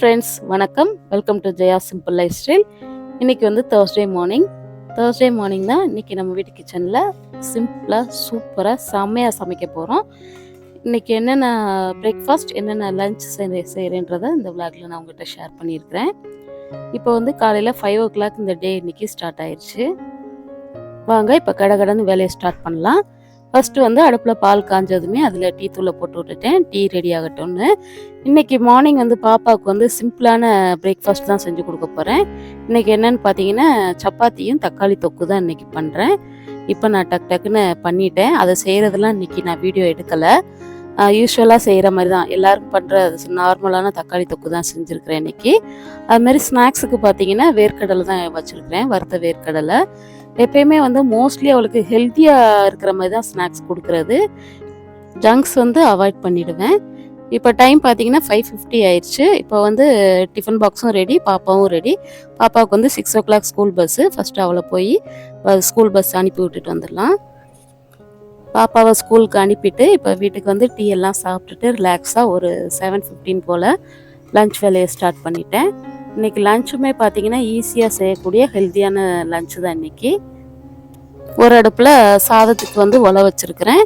Friends, வணக்கம். Welcome to Jaya simple life style. இன்றைக்கி வந்து தேர்ஸ்டே மார்னிங் தான் இன்றைக்கி நம்ம வீட்டு கிச்சனில் சிம்பிளாக சூப்பராக செம்மையாக சமைக்க போகிறோம். இன்றைக்கி என்னென்ன பிரேக்ஃபாஸ்ட் என்னென்ன லஞ்ச் செய்கிறேன்றதை இந்த விளாகில் நான் உங்கள்கிட்ட ஷேர் பண்ணியிருக்கிறேன். இப்போ வந்து காலையில் 5 o'clock இந்த டே இன்றைக்கி ஸ்டார்ட் ஆயிடுச்சு. வாங்க இப்போ கடகடன்னு வேலையை ஸ்டார்ட் பண்ணலாம். ஃபஸ்ட்டு வந்து அடுப்பில் பால் காஞ்சதுமே அதில் டீ தூளை போட்டு விட்டுட்டேன், டீ ரெடி ஆகட்டும்னு. இன்றைக்கி மார்னிங் வந்து பாப்பாவுக்கு வந்து சிம்பிளான பிரேக்ஃபாஸ்ட் தான் செஞ்சு கொடுக்க போகிறேன். இன்றைக்கி என்னென்னு பார்த்தீங்கன்னா சப்பாத்தியும் தக்காளி தொக்கு தான் இன்றைக்கி பண்ணுறேன். இப்போ நான் டக்குன்னு பண்ணிட்டேன். அதை செய்கிறதெல்லாம் இன்றைக்கி நான் வீடியோ எடுக்கலை. யூஸ்வலாக செய்கிற மாதிரி தான் எல்லோரும் பண்ணுற நார்மலான தக்காளி தொக்கு தான் செஞ்சுருக்கிறேன் இன்றைக்கி. அதுமாதிரி ஸ்நாக்ஸுக்கு பார்த்தீங்கன்னா வேர்க்கடலை தான் வச்சுருக்கிறேன், வறுத்த வேர்க்கடலை. எப்பயுமே வந்து மோஸ்ட்லி அவளுக்கு ஹெல்த்தியாக இருக்கிற மாதிரி தான் ஸ்நாக்ஸ் கொடுக்குறது. ஜங்க்ஸ் வந்து அவாய்ட் பண்ணிவிடுவேன். இப்போ டைம் பார்த்தீங்கன்னா 5:50 ஆயிடுச்சு. இப்போ வந்து டிஃபன் பாக்ஸும் ரெடி, பாப்பாவும் ரெடி. பாப்பாவுக்கு வந்து 6 o'clock ஸ்கூல் பஸ்ஸு. ஃபஸ்ட்டு அவளை போய் ஸ்கூல் பஸ் அனுப்பி விட்டுட்டு வந்துடலாம். பாப்பாவை ஸ்கூலுக்கு அனுப்பிட்டு இப்போ வீட்டுக்கு வந்து டீ எல்லாம் சாப்பிட்டுட்டு ரிலாக்ஸாக ஒரு 7:15 போல் லன்ச் வேலையை ஸ்டார்ட் பண்ணிட்டேன். இன்றைக்கி லஞ்சுமே பார்த்தீங்கன்னா ஈஸியாக செய்யக்கூடிய ஹெல்த்தியான லஞ்சு தான் இன்றைக்கி. ஒரு அடுப்பில் சாதத்துக்கு வந்து உல வச்சுருக்கிறேன்.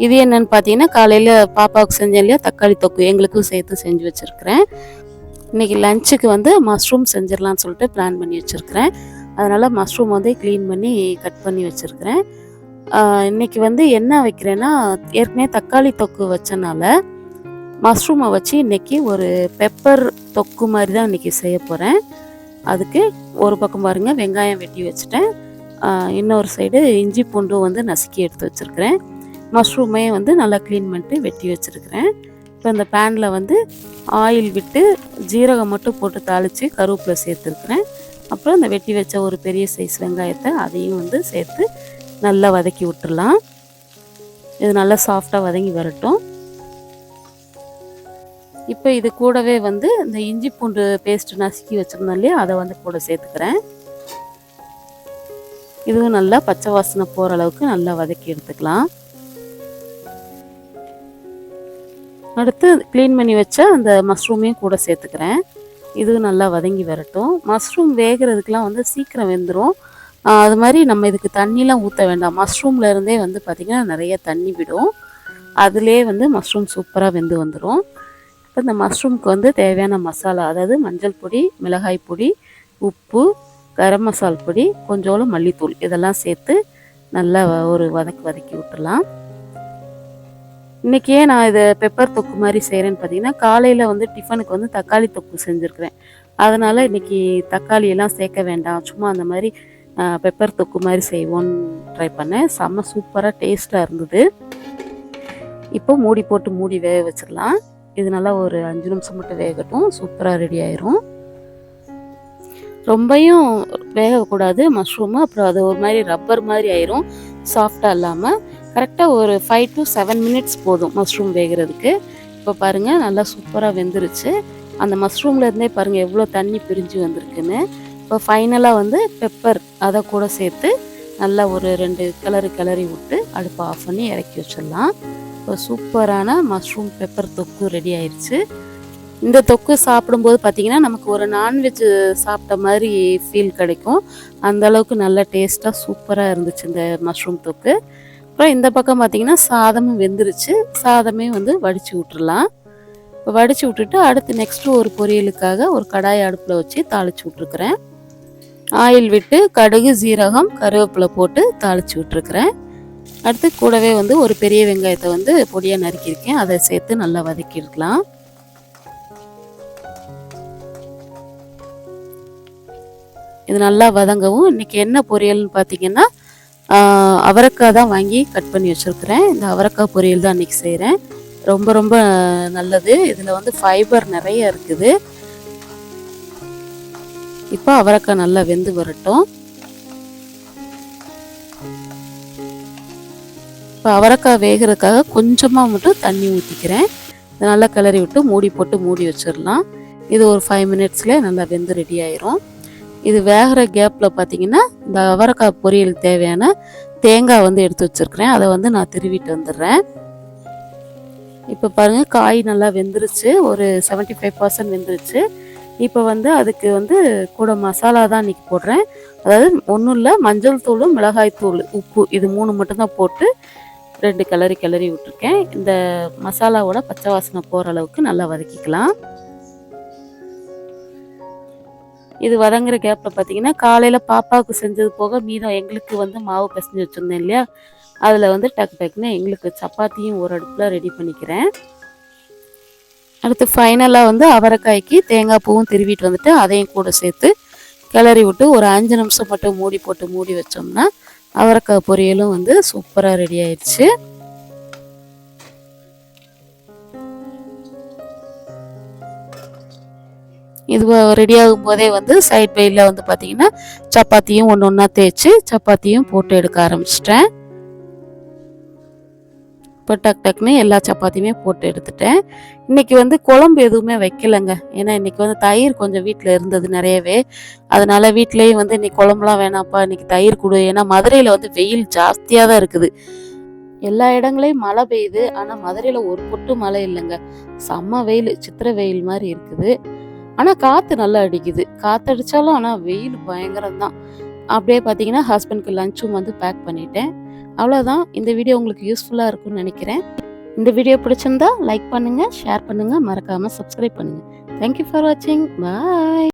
இது என்னென்னு பார்த்தீங்கன்னா காலையில் பாப்பாவுக்கு செஞ்சேன் இல்லையா தக்காளி தொக்கு, எங்களுக்கும் சேர்த்து செஞ்சு வச்சுருக்கிறேன். இன்றைக்கி லஞ்சுக்கு வந்து மஷ்ரூம் செஞ்சிடலான்னு சொல்லிட்டு பிளான் பண்ணி வச்சுருக்கிறேன். அதனால் மஷ்ரூம் வந்து க்ளீன் பண்ணி கட் பண்ணி வச்சுருக்கிறேன். இன்றைக்கி வந்து என்ன வைக்கிறேன்னா, ஏற்கனவே தக்காளி தொக்கு வச்சனால மஷ்ரூமை வச்சு இன்றைக்கி ஒரு பெப்பர் தொக்கு மாதிரி தான் இன்றைக்கி செய்ய போகிறேன். அதுக்கு ஒரு பக்கம் பாருங்கள் வெங்காயம் வெட்டி வச்சுட்டேன், இன்னொரு சைடு இஞ்சி பூண்டும் வந்து நசுக்கி எடுத்து வச்சுருக்கிறேன். மஷ்ரூமே வந்து நல்லா க்ளீன் பண்ணிட்டு வெட்டி வச்சுருக்கிறேன். இப்போ இந்த பேனில் வந்து ஆயில் விட்டு ஜீரகம் மட்டும் போட்டு தாளித்து கருவேப்பிலை சேர்த்துருக்குறேன். அப்புறம் இந்த வெட்டி வச்ச ஒரு பெரிய சைஸ் வெங்காயத்தை அதையும் வந்து சேர்த்து நல்லா வதக்கி விட்டுடலாம். இது நல்லா சாஃப்டாக வதங்கி வரட்டும். இப்போ இது கூடவே வந்து இந்த இஞ்சி பூண்டு பேஸ்ட்டு நசுக்கி வச்சுருந்தோம் இல்லையா, அதை வந்து கூட சேர்த்துக்கிறேன். இதுவும் நல்லா பச்சை வாசனை போகிற அளவுக்கு நல்லா வதக்கி எடுத்துக்கலாம். அடுத்து க்ளீன் பண்ணி வச்ச அந்த மஷ்ரூமையும் கூட சேர்த்துக்கிறேன். இதுவும் நல்லா வதங்கி வரட்டும். மஷ்ரூம் வேகிறதுக்கெலாம் வந்து சீக்கிரம் வெந்துடும். அது மாதிரி நம்ம இதுக்கு தண்ணிலாம் ஊற்ற வேண்டாம். மஷ்ரூமில் இருந்தே வந்து பார்த்திங்கன்னா நிறைய தண்ணி விடும். அதிலே வந்து மஷ்ரூம் சூப்பராக வெந்து வந்துடும். இப்போ இந்த மஷ்ரூமுக்கு வந்து தேவையான மசாலா, அதாவது மஞ்சள் பொடி, மிளகாய் பொடி, உப்பு, கரம் மசால் பொடி, கொஞ்சோளம் மல்லித்தூள் இதெல்லாம் சேர்த்து நல்லா ஒரு வதக்கி விட்டுடலாம். இன்றைக்கே நான் இதை பெப்பர் தொக்கு மாதிரி செய்கிறேன்னு பார்த்தீங்கன்னா, காலையில் வந்து டிஃபனுக்கு வந்து தக்காளி தொக்கு செஞ்சுருக்கிறேன். அதனால் இன்றைக்கி தக்காளியெல்லாம் சேர்க்க வேண்டாம், சும்மா அந்த மாதிரி பெப்பர் தொக்கு மாதிரி செய்வோன்னு ட்ரை பண்ணேன். செம்ம சூப்பராக டேஸ்ட்டாக இருந்தது. இப்போ மூடி வேக வச்சிடலாம். இது நல்லா ஒரு 5 நிமிஷம் மட்டும் வேகட்டும், சூப்பராக ரெடி ஆயிரும். ரொம்பையும் வேகக்கூடாது மஷ்ரூமு, அப்புறம் அது ஒரு மாதிரி ரப்பர் மாதிரி ஆயிரும், சாஃப்டாக இல்லாமல். கரெக்டாக ஒரு 5 to 7 minutes போதும் மஷ்ரூம் வேகிறதுக்கு. இப்போ பாருங்கள் நல்லா சூப்பராக வெந்துருச்சு. அந்த மஷ்ரூமில் இருந்தே பாருங்கள் எவ்வளோ தண்ணி பிரிஞ்சு வந்திருக்குன்னு. இப்போ ஃபைனலாக வந்து பெப்பர் அதை கூட சேர்த்து நல்லா ஒரு 2 கிளறி விட்டு அடுப்பை ஆஃப் பண்ணி இறக்கி வச்சிடலாம். இப்போ சூப்பரான மஷ்ரூம் பெப்பர் தொக்கு ரெடி ஆயிடுச்சு. இந்த தொக்கு சாப்பிடும்போது பார்த்திங்கன்னா நமக்கு ஒரு நான்வெஜ் சாப்பிட்ட மாதிரி ஃபீல் கிடைக்கும். அந்தளவுக்கு நல்ல டேஸ்ட்டாக சூப்பராக இருந்துச்சு இந்த மஷ்ரூம் தொக்கு. அப்புறம் இந்த பக்கம் பார்த்திங்கன்னா சாதமும் வெந்துருச்சு. சாதமே வந்து வடித்து விட்டுறலாம். இப்போ வடித்து விட்டுட்டு அடுத்து நெக்ஸ்ட்டு ஒரு பொரியலுக்காக ஒரு கடாய் அடுப்பில் வச்சு தாளித்து விட்ருக்குறேன். ஆயில் விட்டு கடுகு, சீரகம், கருவேப்பிலை போட்டு தாளித்து விட்டுருக்குறேன். அடுத்து கூடவே வந்து ஒரு பெரிய வெங்காயத்தை வந்து பொடியாக நறுக்கியிருக்கேன், அதை சேர்த்து நல்லா வதக்கிடலாம். இது நல்லா வதங்கவும் இன்றைக்கி என்ன பொரியல்னு பார்த்திங்கன்னா அவரைக்காய் தான் வாங்கி கட் பண்ணி வச்சுருக்கிறேன். இந்த அவரைக்காய் பொரியல் தான் இன்றைக்கி செய்கிறேன். ரொம்ப ரொம்ப நல்லது. இதில் வந்து ஃபைபர் நிறைய இருக்குது. இப்போ அவரைக்காய் நல்லா வெந்து வரட்டும். இப்போ அவரைக்காய் வேகிறதுக்காக கொஞ்சமாக மட்டும் தண்ணி ஊற்றிக்கிறேன். இதை நல்லா கிளறி விட்டு மூடி வச்சிடலாம். இது ஒரு 5 minutesல நல்லா வெந்து ரெடி ஆயிரும். இது வேகிற கேப்பில் பார்த்தீங்கன்னா இந்த அவரைக்காய் பொரியலுக்கு தேவையான தேங்காய் வந்து எடுத்து வச்சுருக்கிறேன், அதை வந்து நான் திருவிட்டு வந்துடுறேன். இப்போ பாருங்கள் காய் நல்லா வெந்துருச்சு, ஒரு 75% வெந்துருச்சு. இப்போ வந்து அதுக்கு வந்து கூட மசாலா தான் இன்றைக்கி போடுறேன். அதாவது ஒன்றும் இல்லை, மஞ்சள் தூள், மிளகாய் தூள், உப்பு இது 3 மட்டும்தான் போட்டு 2 கிளறி விட்டுருக்கேன். இந்த மசாலாவோட பச்சை வாசனை போகிற அளவுக்கு நல்லா வதக்கிக்கலாம். இது வதங்குற கேப்பில் பார்த்தீங்கன்னா, காலையில் பாப்பாவுக்கு செஞ்சது போக மீதம் எங்களுக்கு வந்து மாவு பிசைஞ்சு வச்சுருந்தேன் இல்லையா, அதில் வந்து டக்குன்னு எங்களுக்கு சப்பாத்தியும் ஒரு அடுப்பில் ரெடி பண்ணிக்கிறேன். அடுத்து ஃபைனலாக வந்து அவரைக்காய்க்கு தேங்காய் பூவும் திருவிட்டு வந்துட்டு அதையும் கூட சேர்த்து கிளறி விட்டு ஒரு 5 நிமிஷம் மட்டும் மூடி வச்சோம்னா அவரைக்காய் பொரியலும் வந்து சூப்பராக ரெடி ஆயிடுச்சு. இது ரெடி ஆகும் போதே வந்து சைட் பையில் வந்து பார்த்திங்கன்னா சப்பாத்தியும் ஒன்று ஒன்றா தேய்ச்சி சப்பாத்தியும் போட்டு எடுக்க ஆரம்பிச்சிட்டேன். இப்போ டக்குன்னு எல்லா சப்பாத்தியுமே போட்டு எடுத்துட்டேன். இன்றைக்கி வந்து குழம்பு எதுவுமே வைக்கலைங்க. ஏன்னா இன்றைக்கி வந்து தயிர் கொஞ்சம் வீட்டில் இருந்தது நிறையவே. அதனால் வீட்டிலேயே வந்து இன்றைக்கி குழம்புலாம் வேணாம்ப்பா, இன்றைக்கி தயிர் கொடு. ஏன்னா மதுரையில் வந்து வெயில் ஜாஸ்தியாக தான் இருக்குது. எல்லா இடங்களையும் மழை பெய்யுது, ஆனால் மதுரையில் ஒரு பொட்டு மழை இல்லைங்க. செம்ம வெயில், சித்திரை வெயில் மாதிரி இருக்குது. ஆனால் காற்று நல்லா அடிக்குது. காற்றடிச்சாலும் ஆனால் வெயில் பயங்கரம்தான். அப்படியே பார்த்தீங்கன்னா ஹஸ்பண்ட்க்கு லஞ்சும் வந்து பேக் பண்ணிட்டேன். அவ்வளோதான். இந்த வீடியோ உங்களுக்கு யூஸ்ஃபுல்லாக இருக்கும்னு நினைக்கிறேன். இந்த வீடியோ பிடிச்சிருந்தா லைக் பண்ணுங்கள், ஷேர் பண்ணுங்கள், மறக்காமல் சப்ஸ்கிரைப் பண்ணுங்கள். தேங்க்யூ ஃபார் வாட்சிங். பாய்.